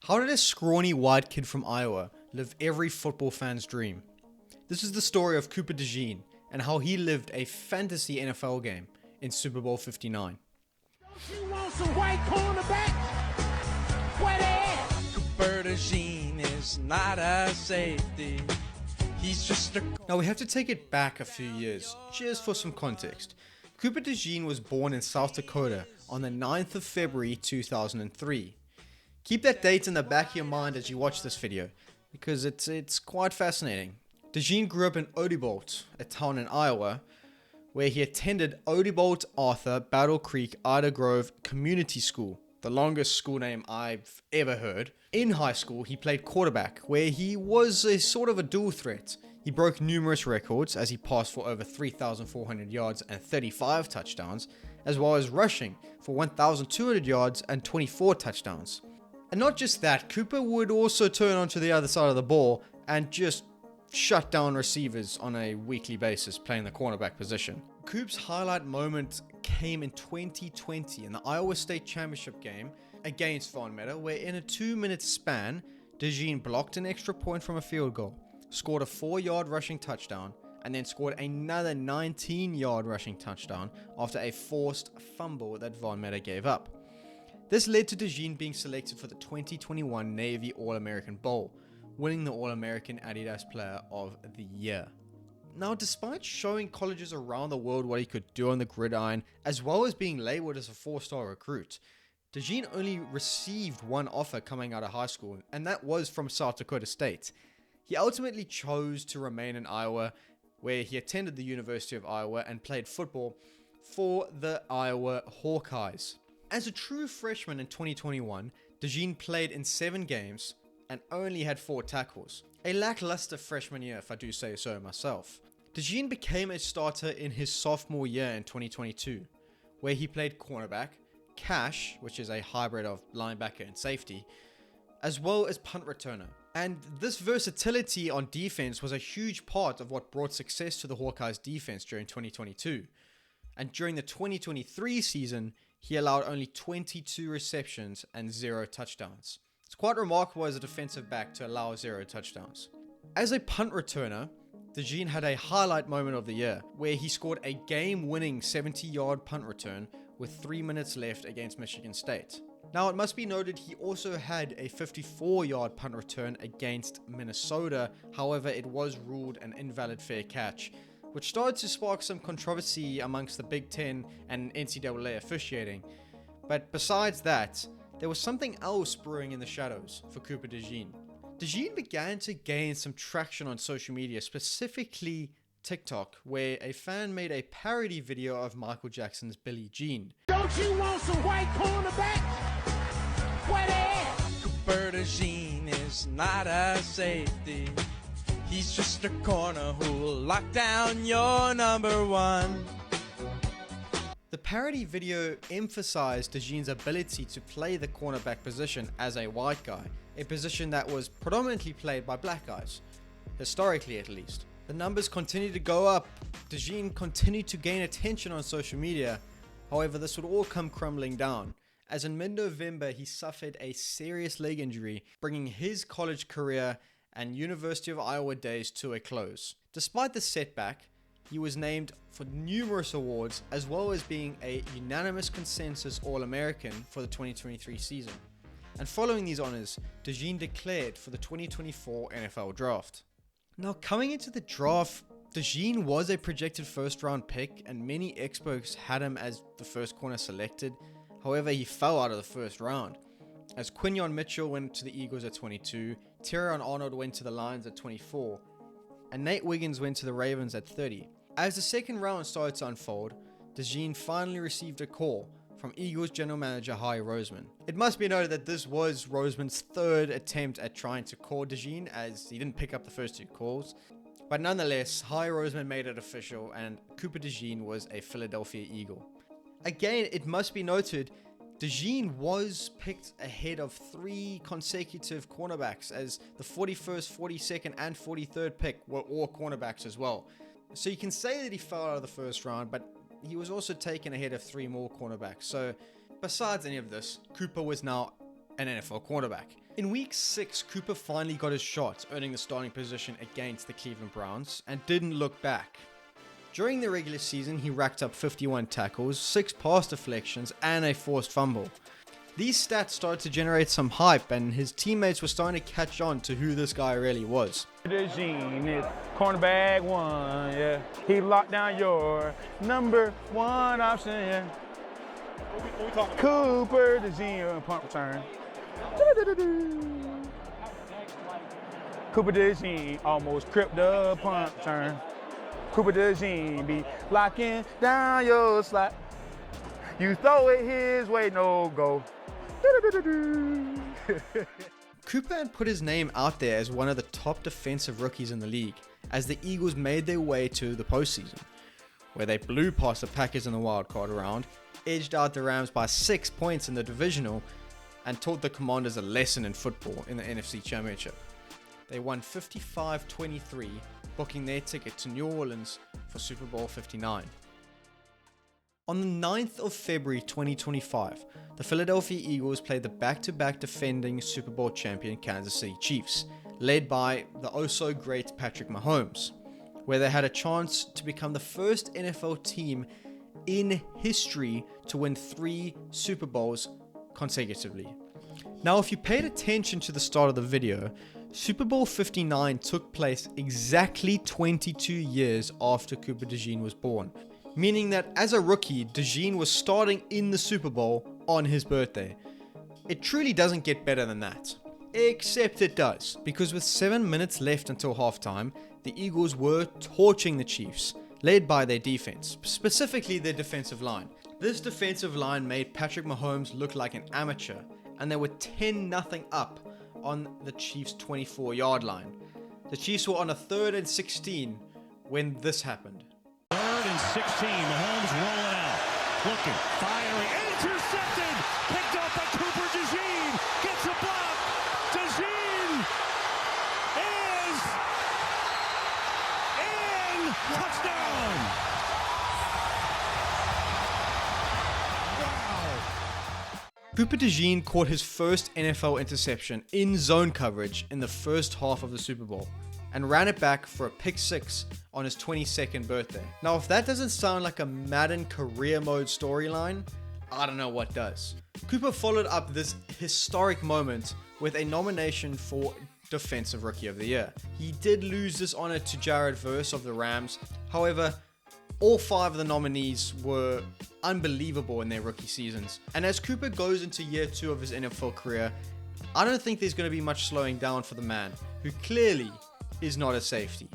How did a scrawny white kid from Iowa live every football fan's dream? This is the story of Cooper DeJean and how he lived a fantasy NFL game in Super Bowl 59. Don't you want some white cornerback? Where they at? Cooper DeJean is not a safety. He's just a... Now we have to take it back a few years, just for some context. Cooper DeJean was born in South Dakota on the 9th of February 2003. Keep that date in the back of your mind as you watch this video, because it's quite fascinating. DeJean grew up in Odebolt, a town in Iowa, where he attended Odebolt Arthur Battle Creek Ida Grove Community School, the longest school name I've ever heard. In high school, he played quarterback, where he was a sort of a dual threat. He broke numerous records as he passed for over 3,400 yards and 35 touchdowns, as well as rushing for 1,200 yards and 24 touchdowns. And not just that, Cooper would also turn onto the other side of the ball and just shut down receivers on a weekly basis, playing the cornerback position. Coop's highlight moment came in 2020 in the Iowa State Championship game against Von Meadow, where in a 2-minute span, DeJean blocked an extra point from a field goal, scored a 4-yard rushing touchdown, and then scored another 19-yard rushing touchdown after a forced fumble that Von Meadow gave up. This led to DeJean being selected for the 2021 Navy All-American Bowl, winning the All-American Adidas Player of the Year. Now, despite showing colleges around the world what he could do on the gridiron, as well as being labeled as a 4-star recruit, DeJean only received one offer coming out of high school, and that was from South Dakota State. He ultimately chose to remain in Iowa, where he attended the University of Iowa and played football for the Iowa Hawkeyes. As a true freshman in 2021, DeJean played in 7 games and only had 4 tackles. A lackluster freshman year, if I do say so myself. DeJean became a starter in his sophomore year in 2022, where he played cornerback, cash, which is a hybrid of linebacker and safety, as well as punt returner. And this versatility on defense was a huge part of what brought success to the Hawkeyes defense during 2022. And during the 2023 season, he allowed only 22 receptions and 0 touchdowns. It's quite remarkable as a defensive back to allow 0 touchdowns. As a punt returner, DeJean had a highlight moment of the year, where he scored a game-winning 70-yard punt return with 3 minutes left against Michigan State. Now, it must be noted he also had a 54-yard punt return against Minnesota, however, it was ruled an invalid fair catch, which started to spark some controversy amongst the Big Ten and NCAA officiating. But besides that, there was something else brewing in the shadows for Cooper DeJean. DeJean began to gain some traction on social media, specifically TikTok, where a fan made a parody video of Michael Jackson's Billie Jean. Don't you want some white cornerback? Where they at? Cooper DeJean is not a safety. He's just a corner who'll lock down your number one. The parody video emphasized DeJean's ability to play the cornerback position as a white guy, a position that was predominantly played by black guys, historically at least. The numbers continued to go up. DeJean continued to gain attention on social media. However, this would all come crumbling down, as in mid-November he suffered a serious leg injury, bringing his college career and University of Iowa days to a close. Despite the setback, he was named for numerous awards, as well as being a unanimous consensus All-American for the 2023 season. And following these honors, DeJean declared for the 2024 NFL Draft. Now, coming into the draft, DeJean was a projected first-round pick, and many experts had him as the first corner selected. However, he fell out of the first round, as Quinyon Mitchell went to the Eagles at 22, Terrion Arnold went to the Lions at 24, and Nate Wiggins went to the Ravens at 30. As the second round started to unfold, DeJean finally received a call from Eagles general manager Howie Roseman. It must be noted that this was Roseman's 3rd attempt at trying to call DeJean, as he didn't pick up the first 2 calls. But nonetheless, Howie Roseman made it official, and Cooper DeJean was a Philadelphia Eagle. Again, it must be noted, DeJean was picked ahead of 3 consecutive cornerbacks, as the 41st, 42nd, and 43rd pick were all cornerbacks as well. So you can say that he fell out of the first round, but he was also taken ahead of 3 more cornerbacks. So besides any of this, Cooper was now an NFL quarterback. In week 6, Cooper finally got his shot, earning the starting position against the Cleveland Browns, and didn't look back. During the regular season, he racked up 51 tackles, 6 pass deflections, and a forced fumble. These stats started to generate some hype, and his teammates were starting to catch on to who this guy really was. Gene is cornerback 1, yeah. He locked down your number 1 option, yeah. What we talking about? Cooper DeJean punt return. Cooper DeJean almost cripped the punt return. Cooper DeJean be locking down your slot. You throw it his way, no go. Cooper had put his name out there as one of the top defensive rookies in the league as the Eagles made their way to the postseason, where they blew past the Packers in the wildcard round, edged out the Rams by 6 points in the divisional, and taught the Commanders a lesson in football in the NFC Championship. They won 55-23, booking their ticket to New Orleans for Super Bowl 59. On the 9th of February 2025, the Philadelphia Eagles played the back-to-back defending Super Bowl champion Kansas City Chiefs, led by the oh-so-great Patrick Mahomes, where they had a chance to become the first NFL team in history to win 3 Super Bowls consecutively. Now, if you paid attention to the start of the video, Super Bowl 59 took place exactly 22 years after Cooper DeJean was born, meaning that as a rookie, DeJean was starting in the Super Bowl on his birthday. It truly doesn't get better than that. Except it does, because with 7 minutes left until halftime, the Eagles were torching the Chiefs, led by their defense, specifically their defensive line. This defensive line made Patrick Mahomes look like an amateur, and they were 10-0 up on the Chiefs' 24-yard line. The Chiefs were on a 3rd and 16 when this happened. 3rd and 16, Mahomes rolling out, looking, firing, intercepted, picked up by Cooper DeJean, gets a block, DeJean is in, touchdown! Cooper DeJean caught his first NFL interception in zone coverage in the first half of the Super Bowl and ran it back for a pick 6 on his 22nd birthday. Now, if that doesn't sound like a Madden career mode storyline, I don't know what does. Cooper followed up this historic moment with a nomination for Defensive Rookie of the Year. He did lose this honor to Jared Verse of the Rams. However, all 5 of the nominees were unbelievable in their rookie seasons. And as Cooper goes into year 2 of his NFL career, I don't think there's going to be much slowing down for the man, who clearly is not a safety.